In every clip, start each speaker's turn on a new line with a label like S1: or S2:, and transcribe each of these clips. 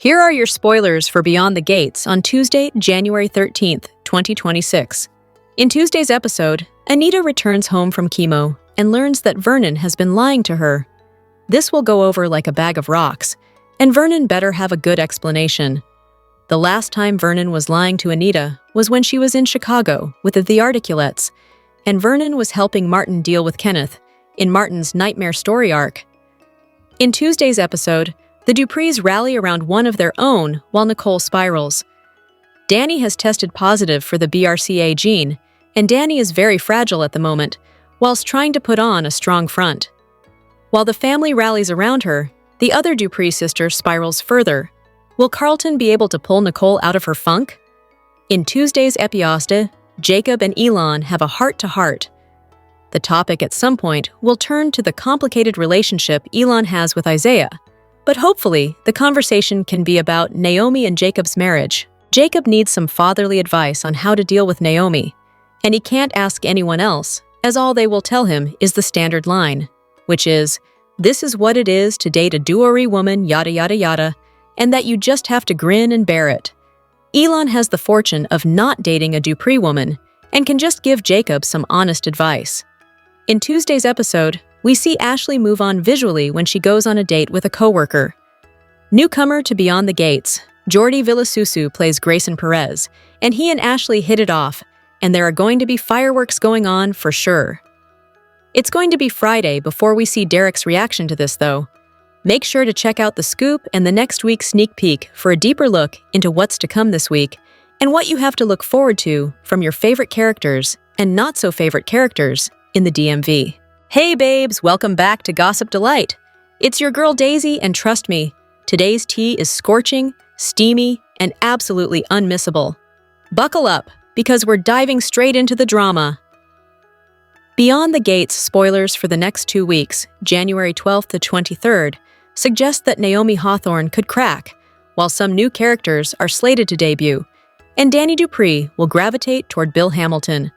S1: Here are your spoilers for Beyond the Gates on Tuesday, January 13th, 2026. In Tuesday's episode, Anita returns home from chemo and learns that Vernon has been lying to her. This will go over like a bag of rocks, and Vernon better have a good explanation. The last time Vernon was lying to Anita was when she was in Chicago with the Articulates, and Vernon was helping Martin deal with Kenneth in Martin's nightmare story arc. In Tuesday's episode, the Duprees rally around one of their own while Nicole spirals. Dani has tested positive for the BRCA gene, and Dani is very fragile at the moment, whilst trying to put on a strong front. While the family rallies around her, the other Dupree sister spirals further. Will Carlton be able to pull Nicole out of her funk? In Tuesday's episode, Jacob and Elon have a heart-to-heart. The topic at some point will turn to the complicated relationship Elon has with Isaiah, but hopefully the conversation can be about Naomi and Jacob's marriage. Jacob needs some fatherly advice on how to deal with Naomi, and he can't ask anyone else, as all they will tell him is the standard line, which is, "This is what it is to date a Duori woman, yada yada yada, and that you just have to grin and bear it." Elon has the fortune of not dating a Dupree woman and can just give Jacob some honest advice. In Tuesday's episode, we see Ashley move on visually when she goes on a date with a coworker. Newcomer to Beyond the Gates, Jordi Villasusu plays Grayson Perez, and he and Ashley hit it off, and there are going to be fireworks going on for sure. It's going to be Friday before we see Derek's reaction to this, though. Make sure to check out The Scoop and the next week's sneak peek for a deeper look into what's to come this week and what you have to look forward to from your favorite characters and not-so-favorite characters in the DMV. Hey babes, welcome back to Gossip Delight. It's your girl Daisy, and trust me, today's tea is scorching, steamy, and absolutely unmissable. Buckle up, because we're diving straight into the drama. Beyond the Gates spoilers for the next 2 weeks, January 12th to 23rd, suggest that Naomi Hawthorne could crack, while some new characters are slated to debut, and Dani Dupree will gravitate toward Bill Hamilton.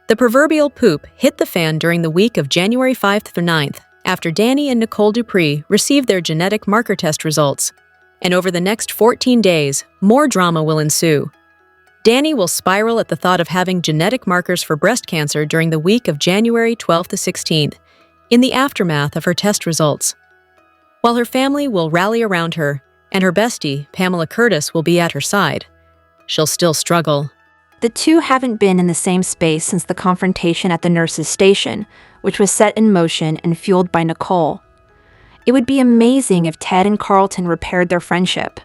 S1: The proverbial poop hit the fan during the week of January 5th through 9th, after Dani and Nicole Dupree received their genetic marker test results. And over the next 14 days, more drama will ensue. Dani will spiral at the thought of having genetic markers for breast cancer during the week of January 12th to 16th, in the aftermath of her test results. While her family will rally around her, and her bestie, Pamela Curtis, will be at her side, she'll still struggle.
S2: The two haven't been in the same space since the confrontation at the nurse's station, which was set in motion and fueled by Nicole. It would be amazing if Ted and Carlton repaired their friendship.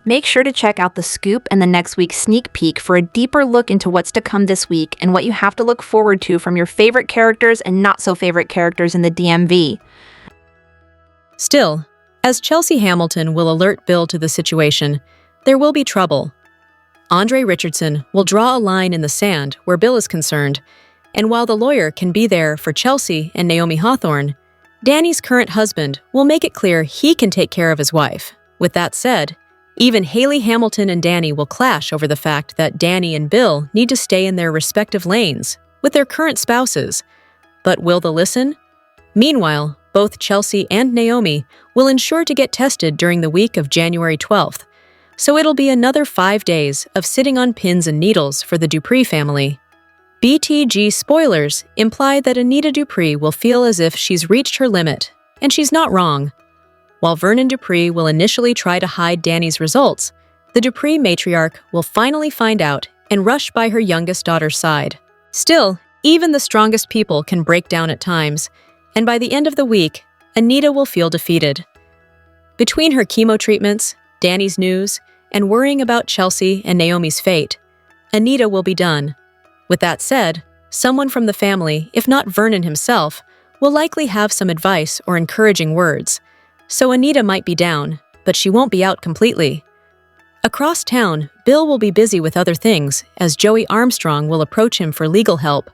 S2: Make sure to check out The Scoop and the next week's sneak peek for a deeper look into what's to come this week and what you have to look forward to from your favorite characters and not-so-favorite characters in the DMV.
S1: Still, as Chelsea Hamilton will alert Bill to the situation, there will be trouble. Andre Richardson will draw a line in the sand where Bill is concerned, and while the lawyer can be there for Chelsea and Naomi Hawthorne, Dani's current husband will make it clear he can take care of his wife. With that said, even Haley Hamilton and Dani will clash over the fact that Dani and Bill need to stay in their respective lanes with their current spouses. But will they listen? Meanwhile, both Chelsea and Naomi will ensure to get tested during the week of January 12th, so it'll be another 5 days of sitting on pins and needles for the Dupree family. BTG spoilers imply that Anita Dupree will feel as if she's reached her limit, and she's not wrong. While Vernon Dupree will initially try to hide Dani's results, the Dupree matriarch will finally find out and rush by her youngest daughter's side. Still, even the strongest people can break down at times, and by the end of the week, Anita will feel defeated. Between her chemo treatments, Dani's news, and worrying about Chelsea and Naomi's fate, Anita will be done. With that said, someone from the family, if not Vernon himself, will likely have some advice or encouraging words. So Anita might be down, but she won't be out completely. Across town, Bill will be busy with other things as Joey Armstrong will approach him for legal help.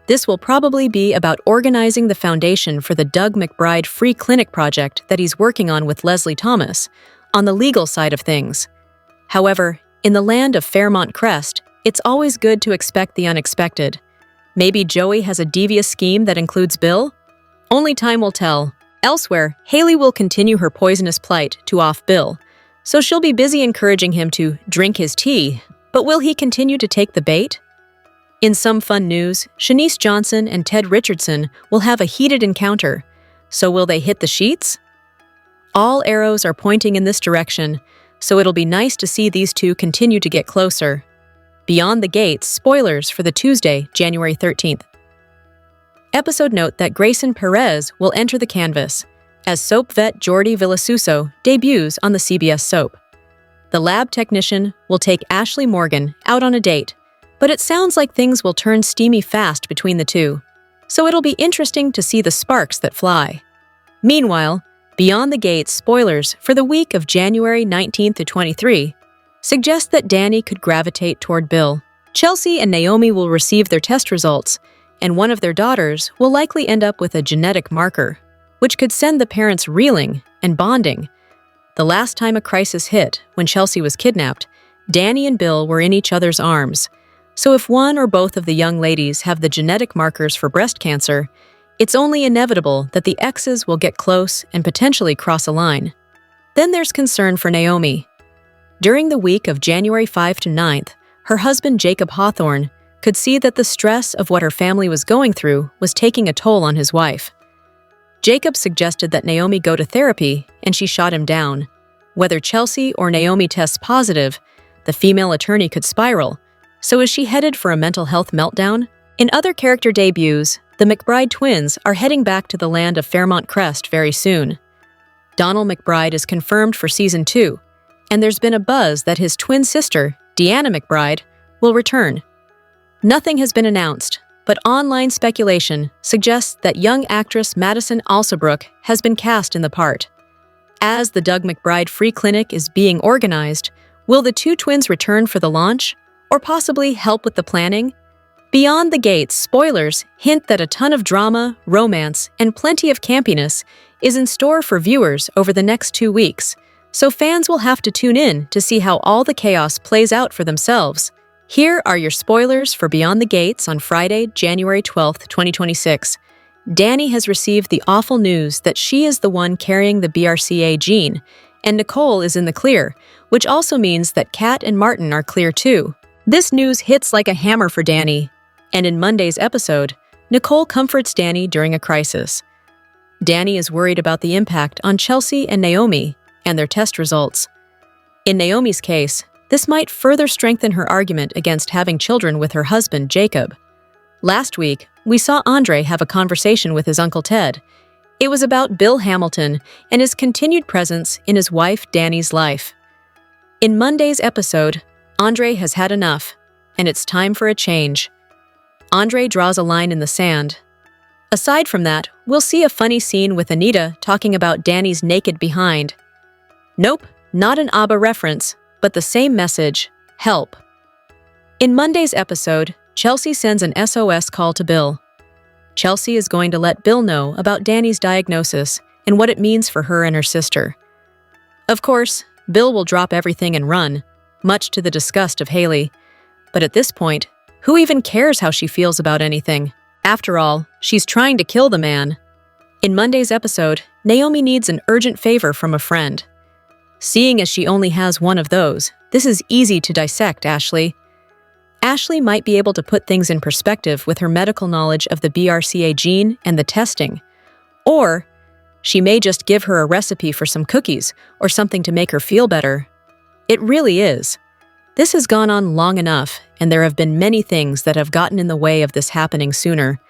S1: This will probably be about organizing the foundation for the Doug McBride Free Clinic project that he's working on with Leslie Thomas, on the legal side of things. However, in the land of Fairmont Crest, it's always good to expect the unexpected. Maybe Joey has a devious scheme that includes Bill? Only time will tell. Elsewhere, Haley will continue her poisonous plight to off Bill, so she'll be busy encouraging him to drink his tea, but will he continue to take the bait? In some fun news, Shanice Johnson and Ted Richardson will have a heated encounter, so will they hit the sheets? All arrows are pointing in this direction, so it'll be nice to see these two continue to get closer. Beyond the Gates, spoilers for the Tuesday, January 13th. Episode note that Grayson Perez will enter the canvas, as soap vet Jordi Villasuso debuts on the CBS soap. The lab technician will take Ashley Morgan out on a date, but it sounds like things will turn steamy fast between the two, so it'll be interesting to see the sparks that fly. Meanwhile, Beyond the Gates spoilers for the week of January 19th to 23 suggest that Dani could gravitate toward Bill. Chelsea and Naomi will receive their test results, and one of their daughters will likely end up with a genetic marker, which could send the parents reeling and bonding. The last time a crisis hit, when Chelsea was kidnapped, Dani and Bill were in each other's arms. So if one or both of the young ladies have the genetic markers for breast cancer, it's only inevitable that the exes will get close and potentially cross a line. Then there's concern for Naomi. During the week of January 5 to 9th, her husband Jacob Hawthorne could see that the stress of what her family was going through was taking a toll on his wife. Jacob suggested that Naomi go to therapy, and she shot him down. Whether Chelsea or Naomi tests positive, the female attorney could spiral. So is she headed for a mental health meltdown? In other character debuts, the McBride twins are heading back to the land of Fairmont Crest very soon. Donald McBride is confirmed for Season 2, and there's been a buzz that his twin sister, Deanna McBride, will return. Nothing has been announced, but online speculation suggests that young actress Madison Alsobrook has been cast in the part. As the Doug McBride Free Clinic is being organized, will the two twins return for the launch, or possibly help with the planning? Beyond the Gates spoilers hint that a ton of drama, romance, and plenty of campiness is in store for viewers over the next 2 weeks, so fans will have to tune in to see how all the chaos plays out for themselves. Here are your spoilers for Beyond the Gates on Friday, January 12th, 2026. Dani has received the awful news that she is the one carrying the BRCA gene, and Nicole is in the clear, which also means that Kat and Martin are clear too. This news hits like a hammer for Dani, and in Monday's episode, Nicole comforts Dani during a crisis. Dani is worried about the impact on Chelsea and Naomi and their test results. In Naomi's case, this might further strengthen her argument against having children with her husband, Jacob. Last week, we saw Andre have a conversation with his Uncle Ted. It was about Bill Hamilton and his continued presence in his wife Dani's life. In Monday's episode, Andre has had enough, and it's time for a change. Andre draws a line in the sand. Aside from that, we'll see a funny scene with Anita talking about Dani's naked behind. Nope, not an ABBA reference, but the same message: help. In Monday's episode, Chelsea sends an SOS call to Bill. Chelsea is going to let Bill know about Dani's diagnosis and what it means for her and her sister. Of course, Bill will drop everything and run, much to the disgust of Haley. But at this point, who even cares how she feels about anything? After all, she's trying to kill the man. In Monday's episode, Naomi needs an urgent favor from a friend. Seeing as she only has one of those, this is easy to dissect, Ashley. Ashley might be able to put things in perspective with her medical knowledge of the BRCA gene and the testing. Or she may just give her a recipe for some cookies or something to make her feel better. It really is. This has gone on long enough, and there have been many things that have gotten in the way of this happening sooner.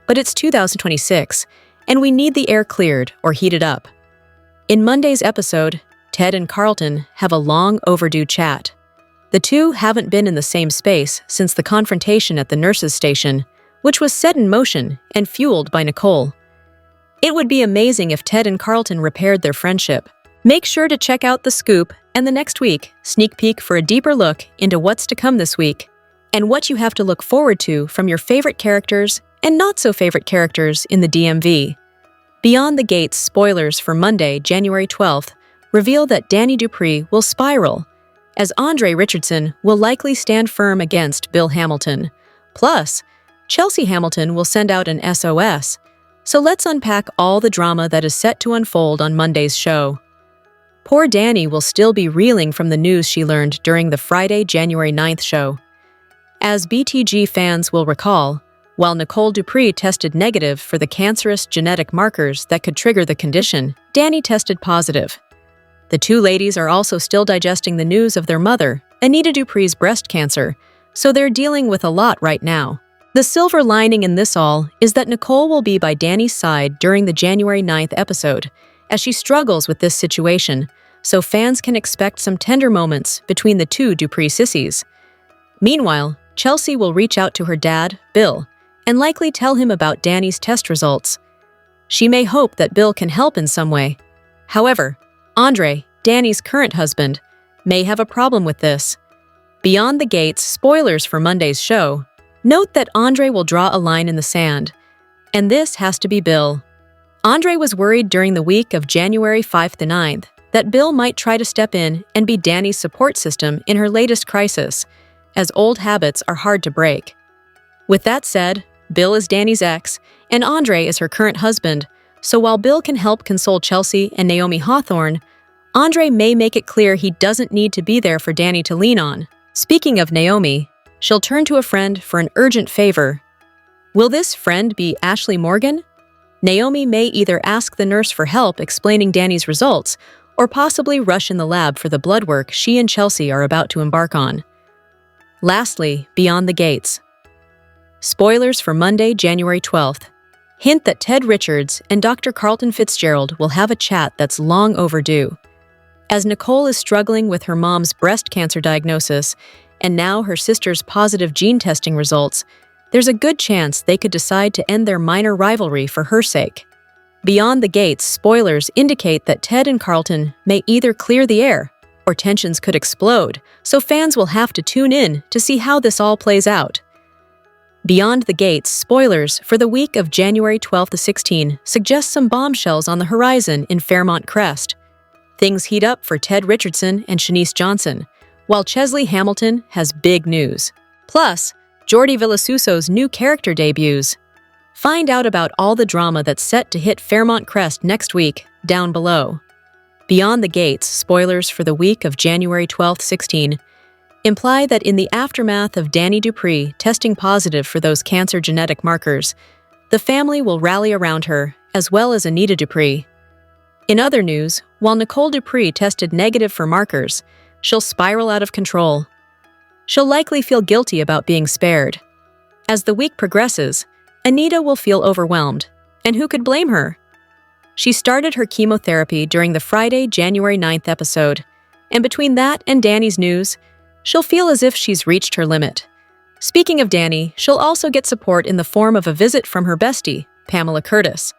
S1: But it's 2026, and we need the air cleared or heated up. In Monday's episode, Ted and Carlton have a long overdue chat. The two haven't been in the same space since the confrontation at the nurses' station, which was set in motion and fueled by Nicole. It would be amazing if Ted and Carlton repaired their friendship. Make sure to check out The Scoop and the next week sneak peek for a deeper look into what's to come this week and what you have to look forward to from your favorite characters and not-so-favorite characters in the DMV. Beyond the Gates spoilers for Monday, January 12th, reveal that Dani Dupree will spiral, as Andre Richardson will likely stand firm against Bill Hamilton. Plus, Chelsea Hamilton will send out an SOS. So let's unpack all the drama that is set to unfold on Monday's show. Poor Dani will still be reeling from the news she learned during the Friday, January 9th show. As BTG fans will recall, while Nicole Dupree tested negative for the cancerous genetic markers that could trigger the condition, Dani tested positive. The two ladies are also still digesting the news of their mother, Anita Dupree's breast cancer, so they're dealing with a lot right now. The silver lining in this all is that Nicole will be by Dani's side during the January 9th episode, as she struggles with this situation, so fans can expect some tender moments between the two Dupree sissies. Meanwhile, Chelsea will reach out to her dad, Bill, and likely tell him about Dani's test results. She may hope that Bill can help in some way. However, Andre, Dani's current husband, may have a problem with this. Beyond the Gates spoilers for Monday's show, note that Andre will draw a line in the sand, and this has to be Bill. Andre was worried during the week of January 5th to 9th that Bill might try to step in and be Dani's support system in her latest crisis, as old habits are hard to break. With that said, Bill is Dani's ex, and Andre is her current husband, so while Bill can help console Chelsea and Naomi Hawthorne, Andre may make it clear he doesn't need to be there for Dani to lean on. Speaking of Naomi, she'll turn to a friend for an urgent favor. Will this friend be Ashley Morgan? Naomi may either ask the nurse for help explaining Dani's results, or possibly rush in the lab for the blood work she and Chelsea are about to embark on. Lastly, Beyond the Gates. Spoilers for Monday, January 12th. Hint that Ted Richards and Dr. Carlton Fitzgerald will have a chat that's long overdue. As Nicole is struggling with her mom's breast cancer diagnosis and now her sister's positive gene testing results, there's a good chance they could decide to end their minor rivalry for her sake. Beyond the Gates spoilers indicate that Ted and Carlton may either clear the air or tensions could explode, so fans will have to tune in to see how this all plays out. Beyond the Gates spoilers for the week of January 12 to 16 suggest some bombshells on the horizon in Fairmont Crest. Things heat up for Ted Richardson and Shanice Johnson, while Chesley Hamilton has big news. Plus, Jordi Villasuso's new character debuts. Find out about all the drama that's set to hit Fairmont Crest next week, down below. Beyond the Gates spoilers for the week of January 12, 16 imply that in the aftermath of Dani Dupree testing positive for those cancer genetic markers, the family will rally around her, as well as Anita Dupree. In other news, while Nicole Dupree tested negative for markers, she'll spiral out of control. She'll likely feel guilty about being spared. As the week progresses, Anita will feel overwhelmed, and who could blame her? She started her chemotherapy during the Friday, January 9th episode, and between that and Dani's news, she'll feel as if she's reached her limit. Speaking of Dani, she'll also get support in the form of a visit from her bestie, Pamela Curtis.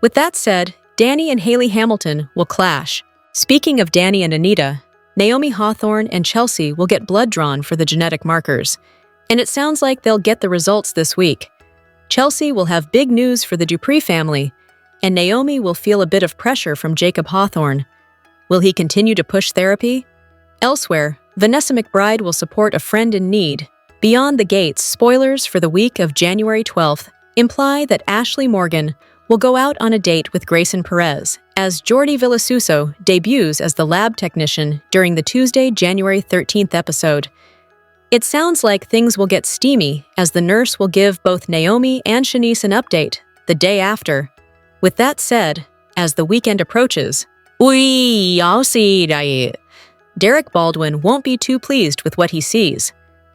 S1: With that said, Dani and Haley Hamilton will clash. Speaking of Dani and Anita, Naomi Hawthorne and Chelsea will get blood drawn for the genetic markers, and it sounds like they'll get the results this week. Chelsea will have big news for the Dupree family, and Naomi will feel a bit of pressure from Jacob Hawthorne. Will he continue to push therapy? Elsewhere, Vanessa McBride will support a friend in need. Beyond the Gates spoilers for the week of January 12th imply that Ashley Morgan will go out on a date with Grayson Perez, as Jordi Villasuso debuts as the lab technician during the Tuesday, January 13th episode. It sounds like things will get steamy as the nurse will give both Naomi and Shanice an update the day after. With that said, as the weekend approaches, I'll see it. Derek Baldwin won't be too pleased with what he sees.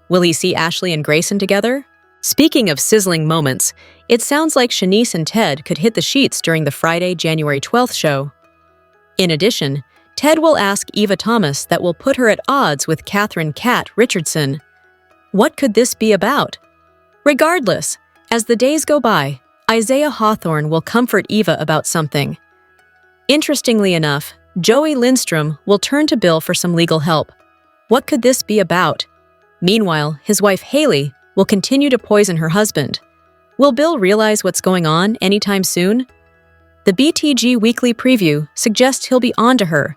S1: Will he see Ashley and Grayson together? Speaking of sizzling moments, it sounds like Shanice and Ted could hit the sheets during the Friday, January 12th show. In addition, Ted will ask Eva Thomas that will put her at odds with Catherine "Cat" Richardson. What could this be about? Regardless, as the days go by, Isaiah Hawthorne will comfort Eva about something. Interestingly enough, Joey Lindstrom will turn to Bill for some legal help. What could this be about? Meanwhile, his wife Haley will continue to poison her husband. Will Bill realize what's going on anytime soon? The BTG Weekly Preview suggests he'll be on to her,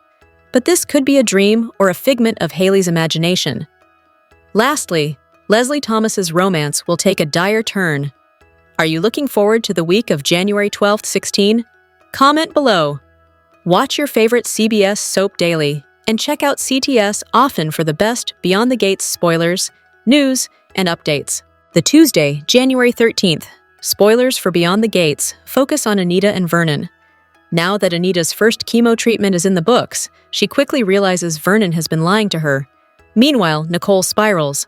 S1: but this could be a dream or a figment of Haley's imagination. Lastly, Leslie Thomas's romance will take a dire turn. Are you looking forward to the week of January 12th, 16? Comment below. Watch your favorite CBS soap daily and check out CTS often for the best Beyond the Gates spoilers, news, and updates. The Tuesday, January 13th. Spoilers for Beyond the Gates focus on Anita and Vernon. Now that Anita's first chemo treatment is in the books, she quickly realizes Vernon has been lying to her. Meanwhile, Nicole spirals.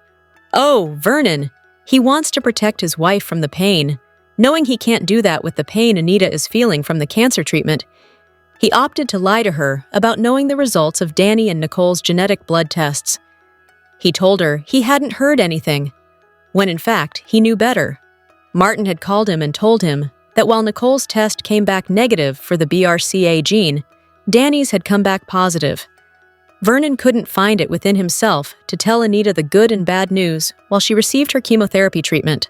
S1: Oh, Vernon! He wants to protect his wife from the pain. Knowing he can't do that with the pain Anita is feeling from the cancer treatment, he opted to lie to her about knowing the results of Dani and Nicole's genetic blood tests. He told her he hadn't heard anything, when in fact he knew better. Martin had called him and told him that while Nicole's test came back negative for the BRCA gene, Dani's had come back positive. Vernon couldn't find it within himself to tell Anita the good and bad news while she received her chemotherapy treatment.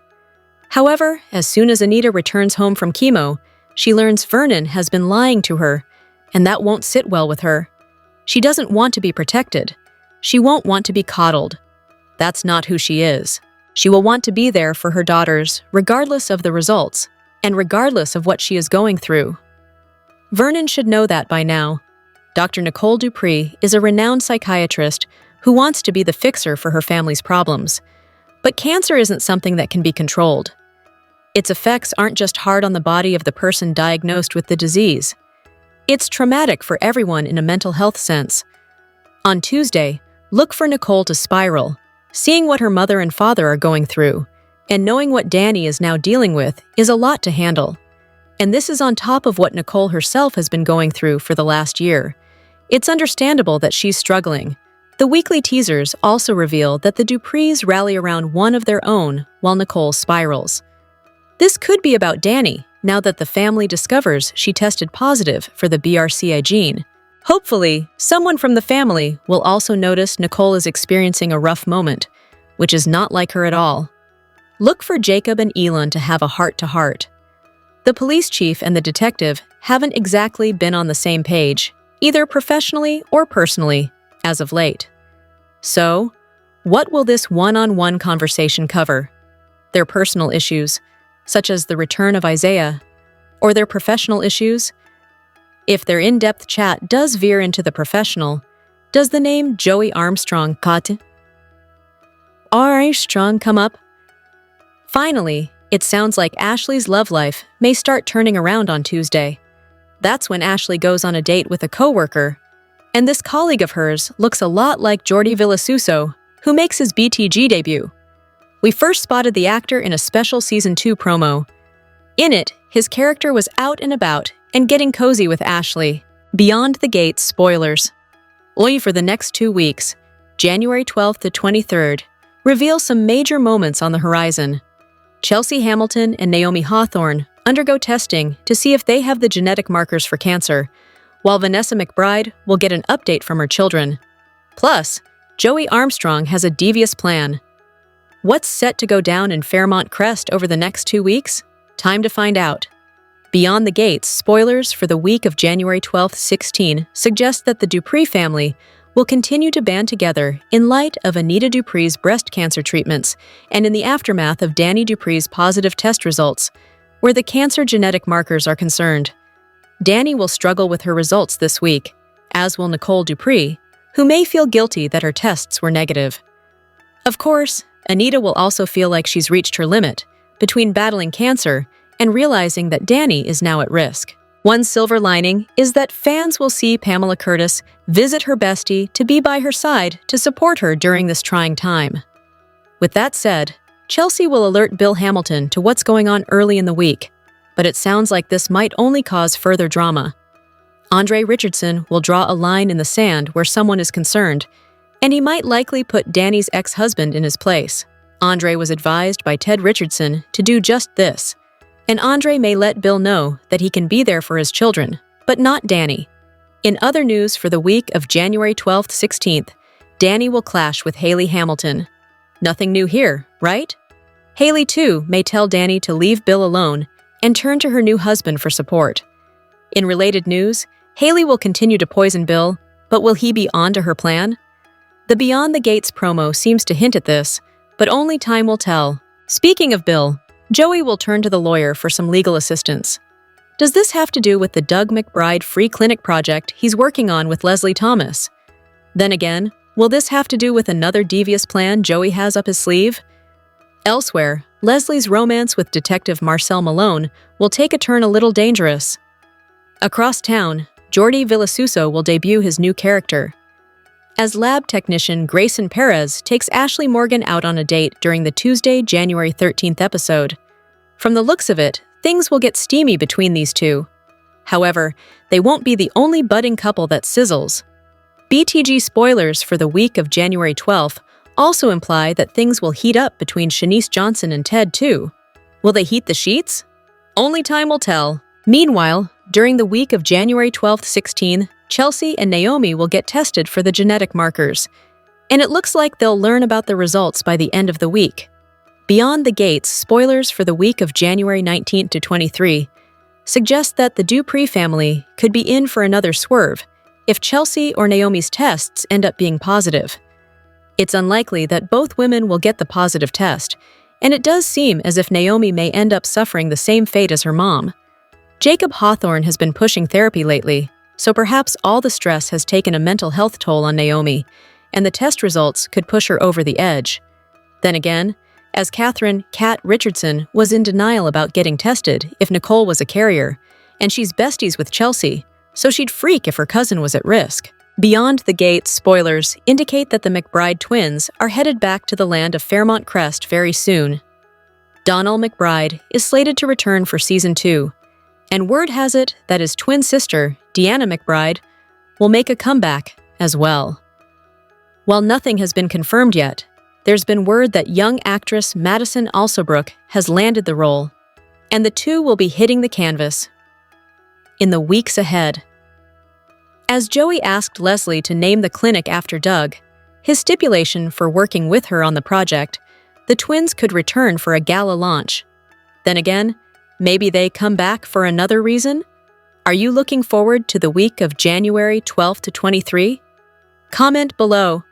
S1: However, as soon as Anita returns home from chemo, she learns Vernon has been lying to her, and that won't sit well with her. She doesn't want to be protected. She won't want to be coddled. That's not who she is. She will want to be there for her daughters, regardless of the results, and regardless of what she is going through. Vernon should know that by now. Dr. Nicole Dupree is a renowned psychiatrist who wants to be the fixer for her family's problems. But cancer isn't something that can be controlled. Its effects aren't just hard on the body of the person diagnosed with the disease. It's traumatic for everyone in a mental health sense. On Tuesday, look for Nicole to spiral, seeing what her mother and father are going through, and knowing what Dani is now dealing with is a lot to handle. And this is on top of what Nicole herself has been going through for the last year. It's understandable that she's struggling. The weekly teasers also reveal that the Duprees rally around one of their own while Nicole spirals. This could be about Dani, now that the family discovers she tested positive for the BRCA gene. Hopefully, someone from the family will also notice Nicole is experiencing a rough moment, which is not like her at all. Look for Jacob and Elon to have a heart-to-heart. The police chief and the detective haven't exactly been on the same page, either professionally or personally, as of late. So, what will this one-on-one conversation cover? Their personal issues, such as the return of Isaiah, or their professional issues? If their in-depth chat does veer into the professional, does the name Joey Armstrong come up? Finally, it sounds like Ashley's love life may start turning around on Tuesday. That's when Ashley goes on a date with a coworker, and this colleague of hers looks a lot like Jordi Villasuso, who makes his BTG debut. We first spotted the actor in a special Season 2 promo. In it, his character was out and about and getting cozy with Ashley. Beyond the Gates spoilers. Only for the next 2 weeks, January 12th to 23rd, reveal some major moments on the horizon. Chelsea Hamilton and Naomi Hawthorne undergo testing to see if they have the genetic markers for cancer, while Vanessa McBride will get an update from her children. Plus, Joey Armstrong has a devious plan. What's set to go down in Fairmont Crest over the next 2 weeks? Time to find out. Beyond the Gates spoilers for the week of January 12th, 16 suggest that the Dupree family will continue to band together in light of Anita Dupree's breast cancer treatments and in the aftermath of Dani Dupree's positive test results, where the cancer genetic markers are concerned. Dani will struggle with her results this week, as will Nicole Dupree, who may feel guilty that her tests were negative. Of course, Anita will also feel like she's reached her limit between battling cancer and realizing that Dani is now at risk. One silver lining is that fans will see Pamela Curtis visit her bestie to be by her side to support her during this trying time. With that said, Chelsea will alert Bill Hamilton to what's going on early in the week, but it sounds like this might only cause further drama. Andre Richardson will draw a line in the sand where someone is concerned, and he might likely put Dani's ex-husband in his place. Andre was advised by Ted Richardson to do just this, and Andre may let Bill know that he can be there for his children, but not Dani. In other news for the week of January 12th, 16th, Dani will clash with Haley Hamilton. Nothing new here, right? Haley, too, may tell Dani to leave Bill alone and turn to her new husband for support. In related news, Haley will continue to poison Bill, but will he be on to her plan? The Beyond the Gates promo seems to hint at this, but only time will tell. Speaking of Bill, Joey will turn to the lawyer for some legal assistance. Does this have to do with the Doug McBride free clinic project he's working on with Leslie Thomas? Then again, will this have to do with another devious plan Joey has up his sleeve? Elsewhere, Leslie's romance with Detective Marcel Malone will take a turn a little dangerous. Across town, Jordi Villasuso will debut his new character. As lab technician Grayson Perez takes Ashley Morgan out on a date during the Tuesday, January 13th episode. From the looks of it, things will get steamy between these two. However, they won't be the only budding couple that sizzles. BTG spoilers for the week of January 12th also imply that things will heat up between Shanice Johnson and Ted too. Will they heat the sheets? Only time will tell. Meanwhile, during the week of January 12th, 16, Chelsea and Naomi will get tested for the genetic markers, and it looks like they'll learn about the results by the end of the week. Beyond the Gates spoilers for the week of January 19th to 23 suggest that the Dupree family could be in for another swerve if Chelsea or Naomi's tests end up being positive. It's unlikely that both women will get the positive test, and it does seem as if Naomi may end up suffering the same fate as her mom. Jacob Hawthorne has been pushing therapy lately, so perhaps all the stress has taken a mental health toll on Naomi, and the test results could push her over the edge. Then again, as Catherine "Cat" Richardson was in denial about getting tested if Nicole was a carrier, and she's besties with Chelsea, so she'd freak if her cousin was at risk. Beyond the Gates spoilers indicate that the McBride twins are headed back to the land of Fairmont Crest very soon. Donald McBride is slated to return for Season 2, and word has it that his twin sister, Deanna McBride, will make a comeback as well. While nothing has been confirmed yet, there's been word that young actress Madison Alsobrook has landed the role, and the two will be hitting the canvas in the weeks ahead. As Joey asked Leslie to name the clinic after Doug, his stipulation for working with her on the project, the twins could return for a gala launch. Then again, maybe they come back for another reason? Are you looking forward to the week of January 12th to 23? Comment below.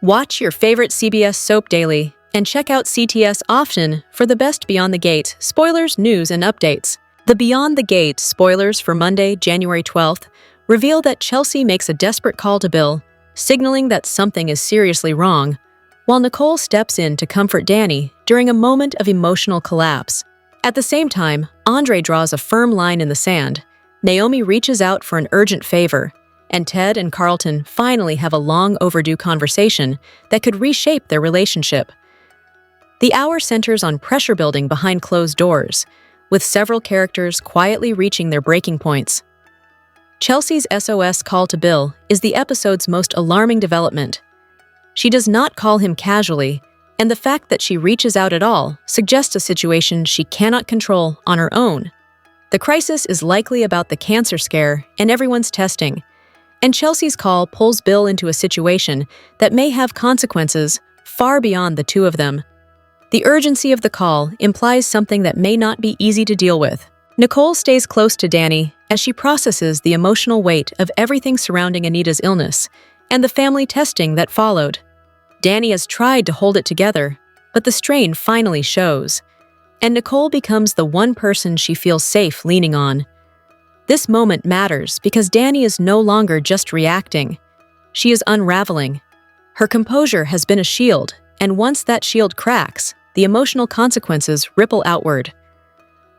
S1: Watch your favorite CBS soap daily and check out CTS often for the best Beyond the Gate spoilers, news, and updates. The Beyond the Gate spoilers for Monday, January 12th reveal that Chelsea makes a desperate call to Bill, signaling that something is seriously wrong, while Nicole steps in to comfort Dani during a moment of emotional collapse. At the same time, Andre draws a firm line in the sand. Naomi reaches out for an urgent favor, and Ted and Carlton finally have a long overdue conversation that could reshape their relationship. The hour centers on pressure building behind closed doors, with several characters quietly reaching their breaking points. Chelsea's SOS call to Bill is the episode's most alarming development. She does not call him casually, and the fact that she reaches out at all suggests a situation she cannot control on her own. The crisis is likely about the cancer scare and everyone's testing, and Chelsea's call pulls Bill into a situation that may have consequences far beyond the two of them. The urgency of the call implies something that may not be easy to deal with. Nicole stays close to Dani as she processes the emotional weight of everything surrounding Anita's illness and the family testing that followed. Dani has tried to hold it together, but the strain finally shows, and Nicole becomes the one person she feels safe leaning on. This moment matters because Dani is no longer just reacting. She is unraveling. Her composure has been a shield, and once that shield cracks, the emotional consequences ripple outward.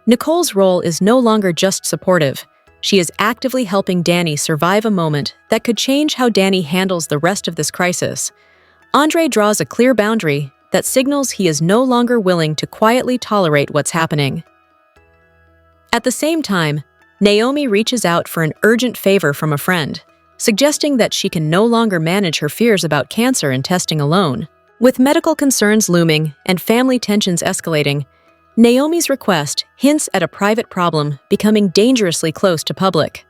S1: Nicole's role is no longer just supportive. She is actively helping Dani survive a moment that could change how Dani handles the rest of this crisis. Andre draws a clear boundary that signals he is no longer willing to quietly tolerate what's happening. At the same time, Naomi reaches out for an urgent favor from a friend, suggesting that she can no longer manage her fears about cancer and testing alone. With medical concerns looming and family tensions escalating, Naomi's request hints at a private problem becoming dangerously close to public.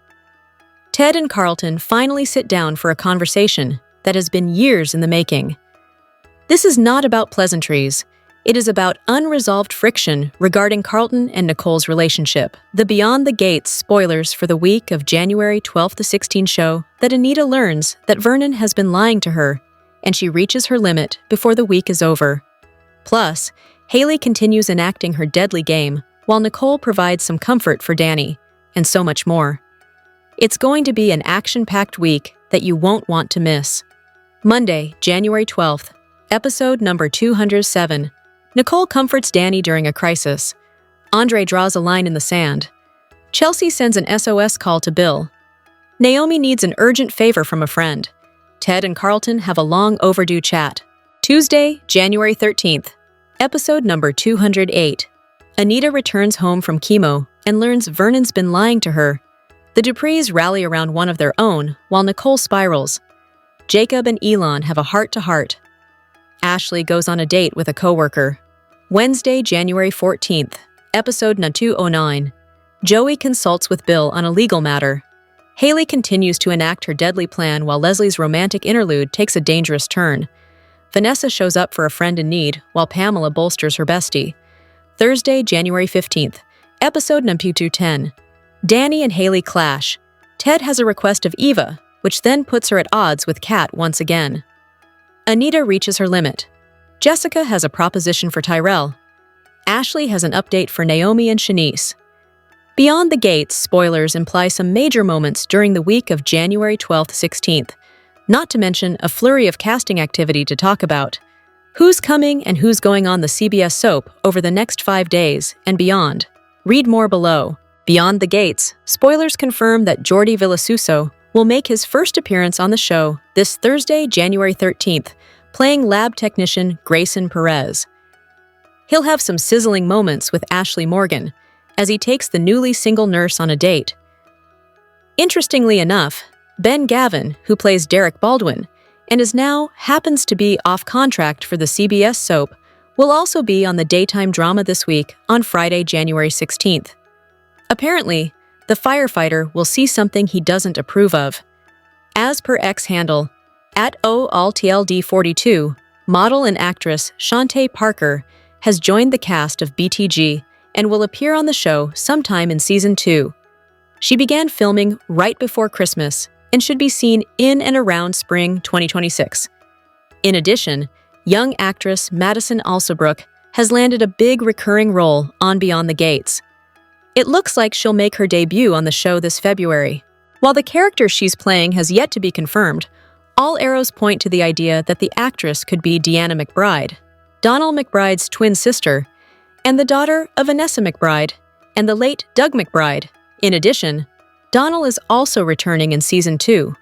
S1: Ted and Carlton finally sit down for a conversation that has been years in the making. This is not about pleasantries. It is about unresolved friction regarding Carlton and Nicole's relationship. The Beyond the Gates spoilers for the week of January 12th to 16 show that Anita learns that Vernon has been lying to her, and she reaches her limit before the week is over. Plus, Haley continues enacting her deadly game, while Nicole provides some comfort for Dani, and so much more. It's going to be an action-packed week that you won't want to miss. Monday, January 12th, episode number 207. Nicole comforts Dani during a crisis. Andre draws a line in the sand. Chelsea sends an SOS call to Bill. Naomi needs an urgent favor from a friend. Ted and Carlton have a long overdue chat. Tuesday, January 13th, episode number 208. Anita returns home from chemo and learns Vernon's been lying to her. The Duprees rally around one of their own while Nicole spirals. Jacob and Elon have a heart-to-heart. Ashley goes on a date with a coworker. Wednesday, January 14th, episode 209. Joey consults with Bill on a legal matter. Haley continues to enact her deadly plan while Leslie's romantic interlude takes a dangerous turn. Vanessa shows up for a friend in need while Pamela bolsters her bestie. Thursday, January 15th, episode 210. Dani and Haley clash. Ted has a request of Eva, which then puts her at odds with Kat once again. Anita reaches her limit. Jessica has a proposition for Tyrell. Ashley has an update for Naomi and Shanice. Beyond the Gates spoilers imply some major moments during the week of January 12th-16th, not to mention a flurry of casting activity to talk about. Who's coming and who's going on the CBS soap over the next 5 days and beyond? Read more below. Beyond the Gates, spoilers confirm that Jordi Villasuso will make his first appearance on the show this Thursday, January 13th, playing lab technician Grayson Perez. He'll have some sizzling moments with Ashley Morgan as he takes the newly single nurse on a date. Interestingly enough, Ben Gavin, who plays Derek Baldwin and is now happens to be off contract for the CBS soap, will also be on the daytime drama this week on Friday, January 16th. Apparently, the firefighter will see something he doesn't approve of. As per X handle, @OALTLD42, model and actress Shantae Parker has joined the cast of BTG and will appear on the show sometime in Season 2. She began filming right before Christmas and should be seen in and around spring 2026. In addition, young actress Madison Alsobrook has landed a big recurring role on Beyond the Gates. It looks like she'll make her debut on the show this February. While the character she's playing has yet to be confirmed, all arrows point to the idea that the actress could be Deanna McBride, Donald McBride's twin sister, and the daughter of Vanessa McBride and the late Doug McBride. In addition, Donald is also returning in Season 2.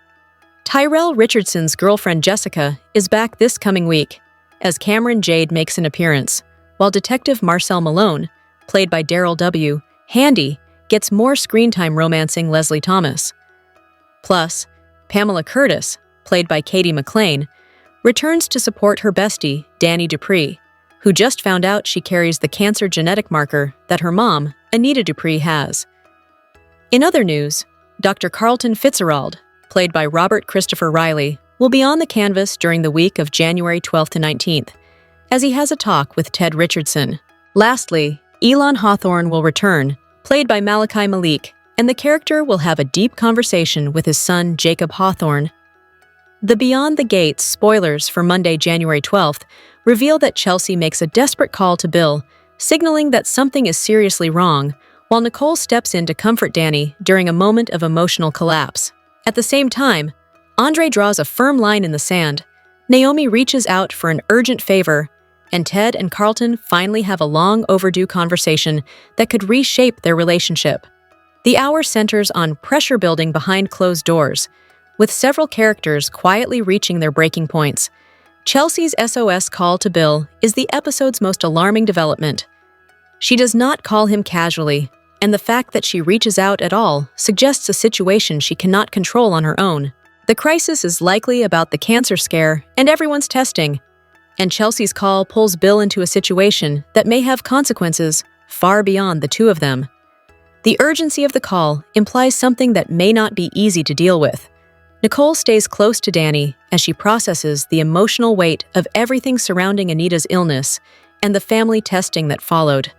S1: Tyrell Richardson's girlfriend Jessica is back this coming week, as Cameron Jade makes an appearance, while Detective Marcel Malone, played by Daryl W. Handy, gets more screen time romancing Leslie Thomas. Plus, Pamela Curtis, played by Katie McLean, returns to support her bestie, Dani Dupree, who just found out she carries the cancer genetic marker that her mom, Anita Dupree, has. In other news, Dr. Carlton Fitzgerald, played by Robert Christopher Riley, will be on the canvas during the week of January 12th to 19th, as he has a talk with Ted Richardson. Lastly, Elon Hawthorne will return, played by Malachi Malik, and the character will have a deep conversation with his son Jacob Hawthorne. The Beyond the Gates spoilers for Monday, January 12th, reveal that Chelsea makes a desperate call to Bill, signaling that something is seriously wrong, while Nicole steps in to comfort Dani during a moment of emotional collapse. At the same time, Andre draws a firm line in the sand, Naomi reaches out for an urgent favor, and Ted and Carlton finally have a long overdue conversation that could reshape their relationship. The hour centers on pressure building behind closed doors, with several characters quietly reaching their breaking points. Chelsea's SOS call to Bill is the episode's most alarming development. She does not call him casually, and the fact that she reaches out at all suggests a situation she cannot control on her own. The crisis is likely about the cancer scare and everyone's testing, and Chelsea's call pulls Bill into a situation that may have consequences far beyond the two of them. The urgency of the call implies something that may not be easy to deal with. Nicole stays close to Dani as she processes the emotional weight of everything surrounding Anita's illness and the family testing that followed.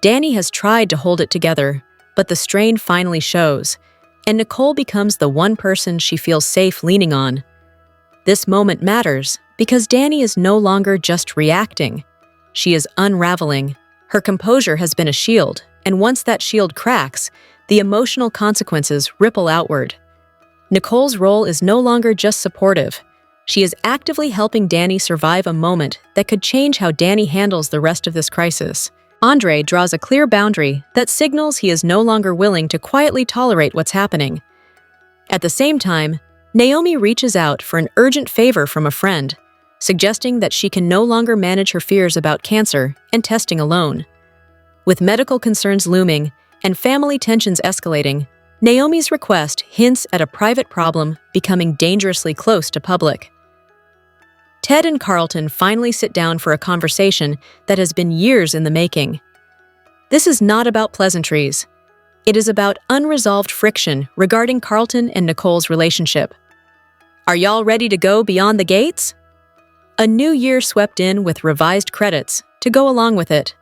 S1: Dani has tried to hold it together, but the strain finally shows, and Nicole becomes the one person she feels safe leaning on. This moment matters because Dani is no longer just reacting. She is unraveling. Her composure has been a shield, and once that shield cracks, the emotional consequences ripple outward. Nicole's role is no longer just supportive. She is actively helping Dani survive a moment that could change how Dani handles the rest of this crisis. Andre draws a clear boundary that signals he is no longer willing to quietly tolerate what's happening. At the same time, Naomi reaches out for an urgent favor from a friend, suggesting that she can no longer manage her fears about cancer and testing alone. With medical concerns looming and family tensions escalating, Naomi's request hints at a private problem becoming dangerously close to public. Ted and Carlton finally sit down for a conversation that has been years in the making. This is not about pleasantries. It is about unresolved friction regarding Carlton and Nicole's relationship. Are y'all ready to go beyond the gates? A new year swept in with revised credits to go along with it.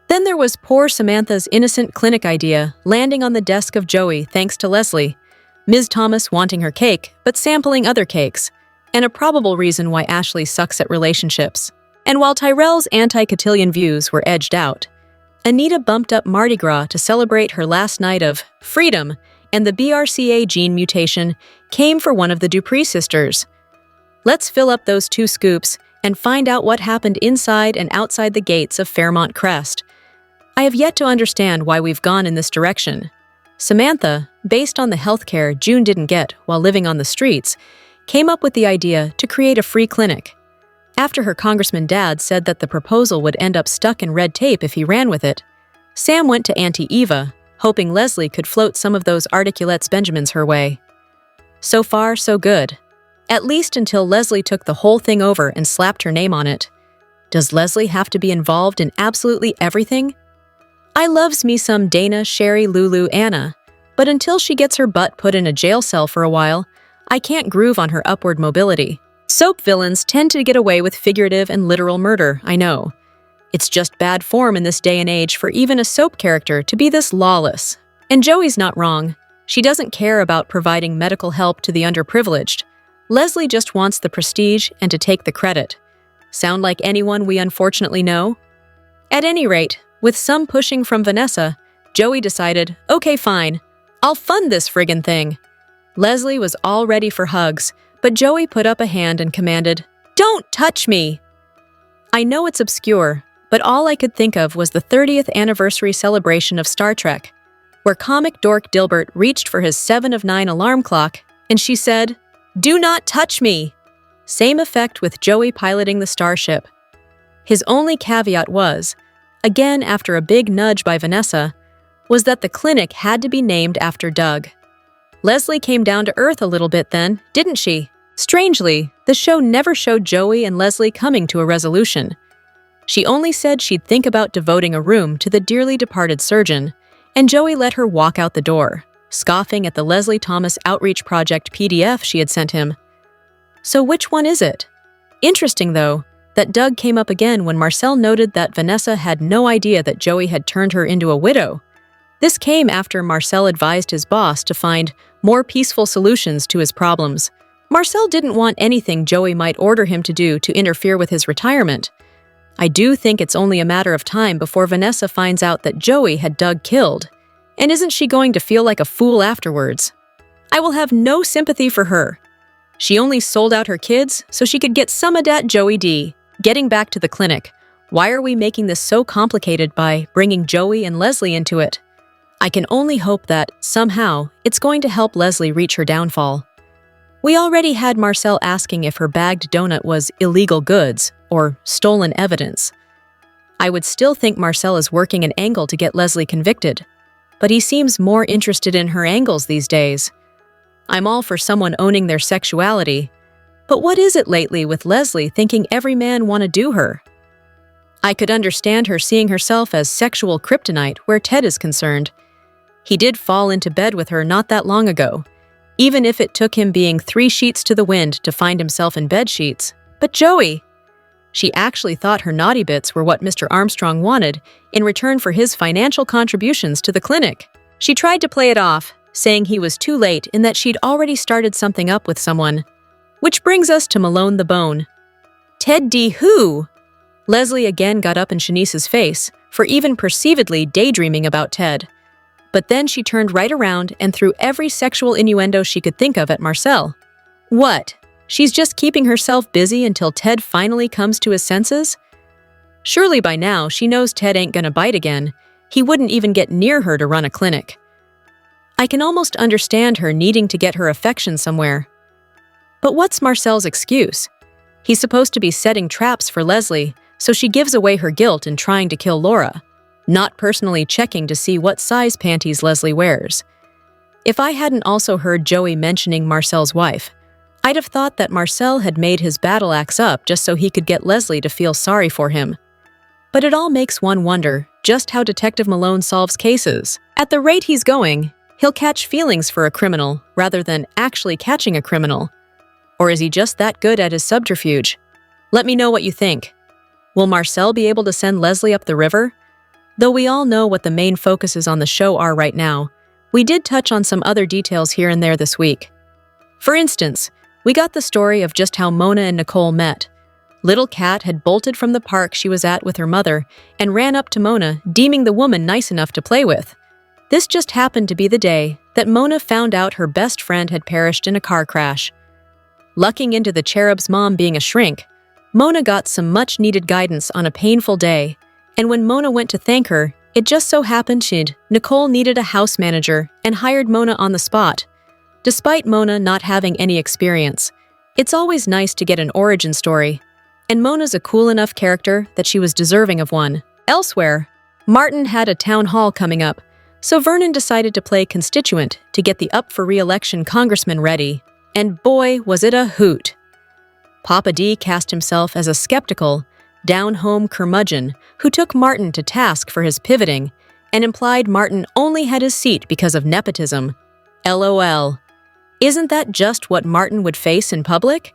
S1: Then there was poor Samantha's innocent clinic idea landing on the desk of Joey thanks to Leslie, Ms. Thomas wanting her cake but sampling other cakes, and a probable reason why Ashley sucks at relationships. And while Tyrell's anti-cotillion views were edged out, Anita bumped up Mardi Gras to celebrate her last night of freedom, and the BRCA gene mutation came for one of the Dupree sisters. Let's fill up those two scoops and find out what happened inside and outside the gates of Fairmont Crest. I have yet to understand why we've gone in this direction. Samantha, based on the healthcare June didn't get while living on the streets, came up with the idea to create a free clinic. After her congressman dad said that the proposal would end up stuck in red tape if he ran with it, Sam went to Auntie Eva, hoping Leslie could float some of those Articulettes Benjamins her way. So far, so good. At least until Leslie took the whole thing over and slapped her name on it. Does Leslie have to be involved in absolutely everything? I loves me some Dana, Sherry, Lulu, Anna, but until she gets her butt put in a jail cell for a while, I can't groove on her upward mobility. Soap villains tend to get away with figurative and literal murder, I know. It's just bad form in this day and age for even a soap character to be this lawless. And Joey's not wrong. She doesn't care about providing medical help to the underprivileged. Leslie just wants the prestige and to take the credit. Sound like anyone we unfortunately know? At any rate, with some pushing from Vanessa, Joey decided, okay, fine, I'll fund this friggin' thing. Leslie was all ready for hugs, but Joey put up a hand and commanded, "Don't touch me!" I know it's obscure, but all I could think of was the 30th anniversary celebration of Star Trek, where comic dork Dilbert reached for his 7 of 9 alarm clock, and she said, "Do not touch me!" Same effect with Joey piloting the starship. His only caveat was, again after a big nudge by Vanessa, was that the clinic had to be named after Doug. Leslie came down to earth a little bit then, didn't she? Strangely, the show never showed Joey and Leslie coming to a resolution. She only said she'd think about devoting a room to the dearly departed surgeon, and Joey let her walk out the door, scoffing at the Leslie Thomas Outreach Project PDF she had sent him. So which one is it? Interesting, though, that Doug came up again when Marcel noted that Vanessa had no idea that Joey had turned her into a widow. This came after Marcel advised his boss to find more peaceful solutions to his problems. Marcel didn't want anything Joey might order him to do to interfere with his retirement. I do think it's only a matter of time before Vanessa finds out that Joey had Doug killed. And isn't she going to feel like a fool afterwards? I will have no sympathy for her. She only sold out her kids so she could get some of that Joey D. Getting back to the clinic, why are we making this so complicated by bringing Joey and Leslie into it? I can only hope that, somehow, it's going to help Leslie reach her downfall. We already had Marcel asking if her bagged donut was illegal goods or stolen evidence. I would still think Marcel is working an angle to get Leslie convicted, but he seems more interested in her angles these days. I'm all for someone owning their sexuality, but what is it lately with Leslie thinking every man want to do her? I could understand her seeing herself as sexual kryptonite where Ted is concerned. He did fall into bed with her not that long ago, even if it took him being 3 sheets to the wind to find himself in bed sheets. But Joey! She actually thought her naughty bits were what Mr. Armstrong wanted in return for his financial contributions to the clinic. She tried to play it off, saying he was too late in that she'd already started something up with someone. Which brings us to Malone the Bone. Ted D. who? Leslie again got up in Shanice's face for even perceivedly daydreaming about Ted. But then she turned right around and threw every sexual innuendo she could think of at Marcel. What? She's just keeping herself busy until Ted finally comes to his senses? Surely by now she knows Ted ain't gonna bite again. He wouldn't even get near her to run a clinic. I can almost understand her needing to get her affection somewhere. But what's Marcel's excuse? He's supposed to be setting traps for Leslie, so she gives away her guilt in trying to kill Laura, not personally checking to see what size panties Leslie wears. If I hadn't also heard Joey mentioning Marcel's wife, I'd have thought that Marcel had made his battle axe up just so he could get Leslie to feel sorry for him. But it all makes one wonder just how Detective Malone solves cases. At the rate he's going, he'll catch feelings for a criminal rather than actually catching a criminal. Or is he just that good at his subterfuge? Let me know what you think. Will Marcel be able to send Leslie up the river? Though we all know what the main focuses on the show are right now, we did touch on some other details here and there this week. For instance, we got the story of just how Mona and Nicole met. Little Kat had bolted from the park she was at with her mother and ran up to Mona, deeming the woman nice enough to play with. This just happened to be the day that Mona found out her best friend had perished in a car crash. Lucking into the cherub's mom being a shrink, Mona got some much-needed guidance on a painful day, and when Mona went to thank her, it just so happened Nicole needed a house manager and hired Mona on the spot. Despite Mona not having any experience, it's always nice to get an origin story, and Mona's a cool enough character that she was deserving of one. Elsewhere, Martin had a town hall coming up, so Vernon decided to play constituent to get the up-for-re-election congressman ready, and boy, was it a hoot. Papa D cast himself as a skeptical, down-home curmudgeon who took Martin to task for his pivoting and implied Martin only had his seat because of nepotism. LOL. Isn't that just what Martin would face in public?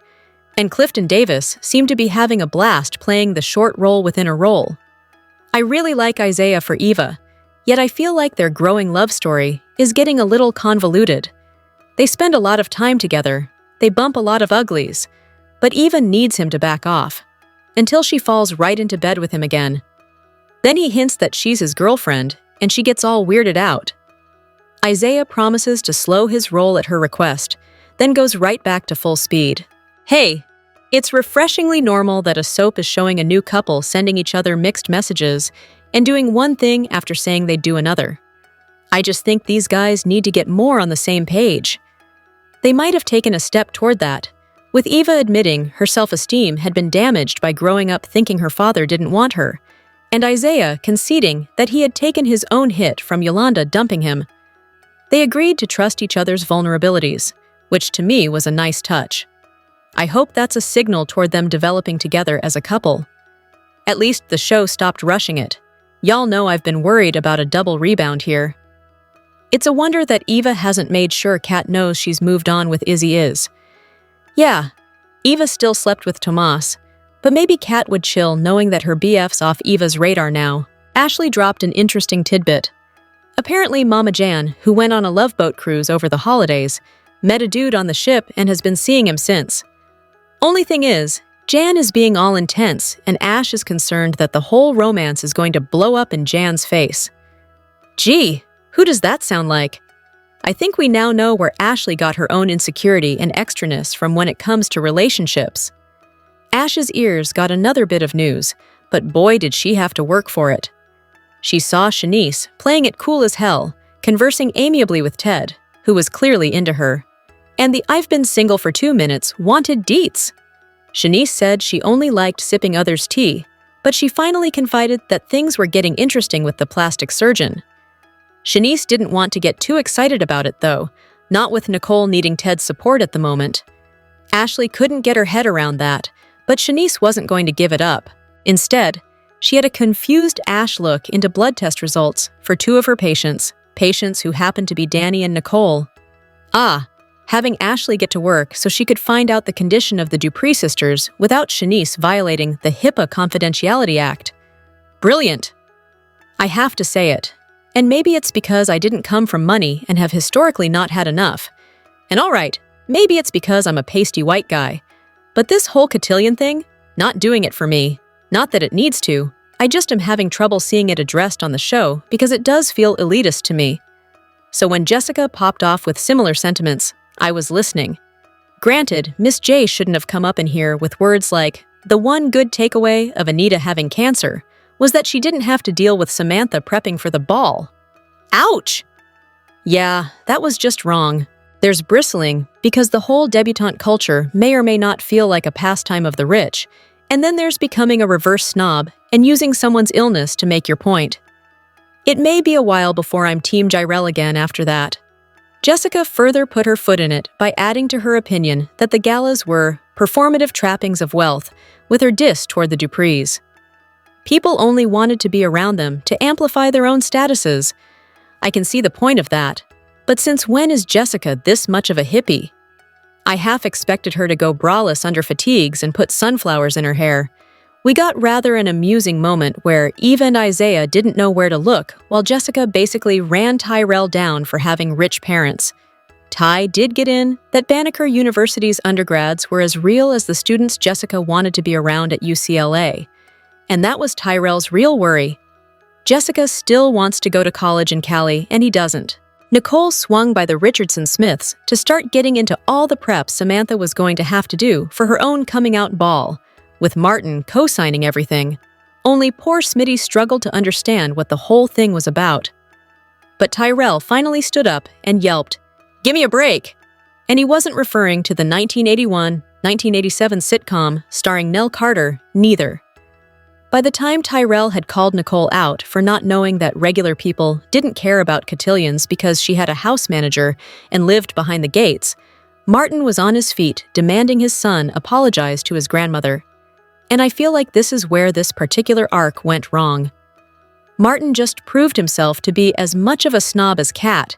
S1: And Clifton Davis seemed to be having a blast playing the short role within a role. I really like Isaiah for Eva, yet I feel like their growing love story is getting a little convoluted. They spend a lot of time together, they bump a lot of uglies, but Eva needs him to back off, until she falls right into bed with him again. Then he hints that she's his girlfriend, and she gets all weirded out. Isaiah promises to slow his roll at her request, then goes right back to full speed. Hey, it's refreshingly normal that a soap is showing a new couple sending each other mixed messages and doing one thing after saying they'd do another. I just think these guys need to get more on the same page. They might have taken a step toward that, with Eva admitting her self-esteem had been damaged by growing up thinking her father didn't want her, and Isaiah conceding that he had taken his own hit from Yolanda dumping him. They agreed to trust each other's vulnerabilities, which to me was a nice touch. I hope that's a signal toward them developing together as a couple. At least the show stopped rushing it. Y'all know I've been worried about a double rebound here. It's a wonder that Eva hasn't made sure Kat knows she's moved on with Izzy is. Yeah, Eva still slept with Tomas, but maybe Kat would chill knowing that her BF's off Eva's radar now. Ashley dropped an interesting tidbit. Apparently Mama Jan, who went on a Love Boat cruise over the holidays, met a dude on the ship and has been seeing him since. Only thing is, Jan is being all intense and Ash is concerned that the whole romance is going to blow up in Jan's face. Gee, who does that sound like? I think we now know where Ashley got her own insecurity and extraness from when it comes to relationships. Ash's ears got another bit of news, but boy did she have to work for it. She saw Shanice playing it cool as hell, conversing amiably with Ted, who was clearly into her. And the I've been single for 2 minutes wanted deets. Shanice said she only liked sipping others' tea, but she finally confided that things were getting interesting with the plastic surgeon. Shanice didn't want to get too excited about it though, not with Nicole needing Ted's support at the moment. Ashley couldn't get her head around that, but Shanice wasn't going to give it up. Instead, she had a confused Ash look into blood test results for 2 of her patients who happened to be Dani and Nicole. Having Ashley get to work so she could find out the condition of the Dupree sisters without Shanice violating the HIPAA Confidentiality Act. Brilliant. I have to say it. And maybe it's because I didn't come from money and have historically not had enough. And alright, maybe it's because I'm a pasty white guy. But this whole cotillion thing, not doing it for me. Not that it needs to, I just am having trouble seeing it addressed on the show because it does feel elitist to me. So when Jessica popped off with similar sentiments, I was listening. Granted, Miss J shouldn't have come up in here with words like, "The one good takeaway of Anita having cancer was that she didn't have to deal with Samantha prepping for the ball." Ouch! Yeah, that was just wrong. There's bristling because the whole debutante culture may or may not feel like a pastime of the rich, and then there's becoming a reverse snob and using someone's illness to make your point. It may be a while before I'm Team Gyrell again after that. Jessica further put her foot in it by adding to her opinion that the galas were performative trappings of wealth, with her diss toward the Duprees. People only wanted to be around them to amplify their own statuses. I can see the point of that, but since when is Jessica this much of a hippie? I half expected her to go braless under fatigues and put sunflowers in her hair. We got rather an amusing moment where Eva and Isaiah didn't know where to look, while Jessica basically ran Tyrell down for having rich parents. Ty did get in that Banneker University's undergrads were as real as the students Jessica wanted to be around at UCLA. And that was Tyrell's real worry. Jessica still wants to go to college in Cali, and he doesn't. Nicole swung by the Richardson Smiths to start getting into all the prep Samantha was going to have to do for her own coming-out ball, with Martin co-signing everything. Only poor Smitty struggled to understand what the whole thing was about. But Tyrell finally stood up and yelped, "Give me a break!" And he wasn't referring to the 1981-1987 sitcom starring Nell Carter, neither. By the time Tyrell had called Nicole out for not knowing that regular people didn't care about cotillions because she had a house manager and lived behind the gates, Martin was on his feet demanding his son apologize to his grandmother. And I feel like this is where this particular arc went wrong. Martin just proved himself to be as much of a snob as Kat,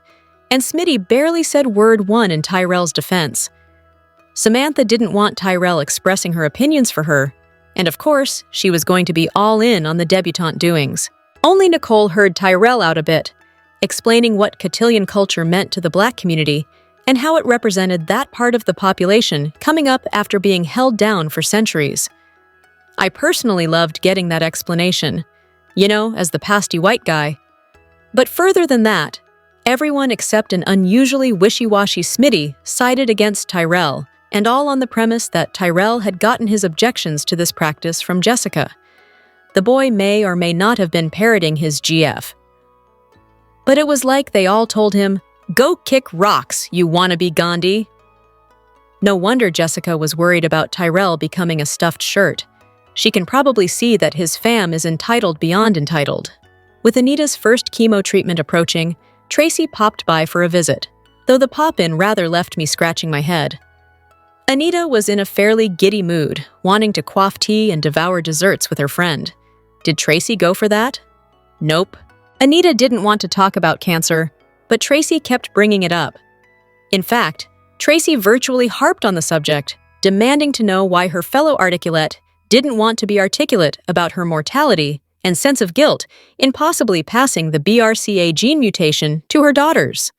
S1: and Smitty barely said word one in Tyrell's defense. Samantha didn't want Tyrell expressing her opinions for her, and of course, she was going to be all in on the debutante doings. Only Nicole heard Tyrell out a bit, explaining what cotillion culture meant to the Black community and how it represented that part of the population coming up after being held down for centuries. I personally loved getting that explanation, as the pasty white guy. But further than that, everyone except an unusually wishy-washy Smitty sided against Tyrell, and all on the premise that Tyrell had gotten his objections to this practice from Jessica. The boy may or may not have been parroting his GF. But it was like they all told him, "Go kick rocks, you wannabe Gandhi." No wonder Jessica was worried about Tyrell becoming a stuffed shirt. She can probably see that his fam is entitled beyond entitled. With Anita's first chemo treatment approaching, Tracy popped by for a visit, though the pop-in rather left me scratching my head. Anita was in a fairly giddy mood, wanting to quaff tea and devour desserts with her friend. Did Tracy go for that? Nope. Anita didn't want to talk about cancer, but Tracy kept bringing it up. In fact, Tracy virtually harped on the subject, demanding to know why her fellow articulate didn't want to be articulate about her mortality and sense of guilt in possibly passing the BRCA gene mutation to her daughters.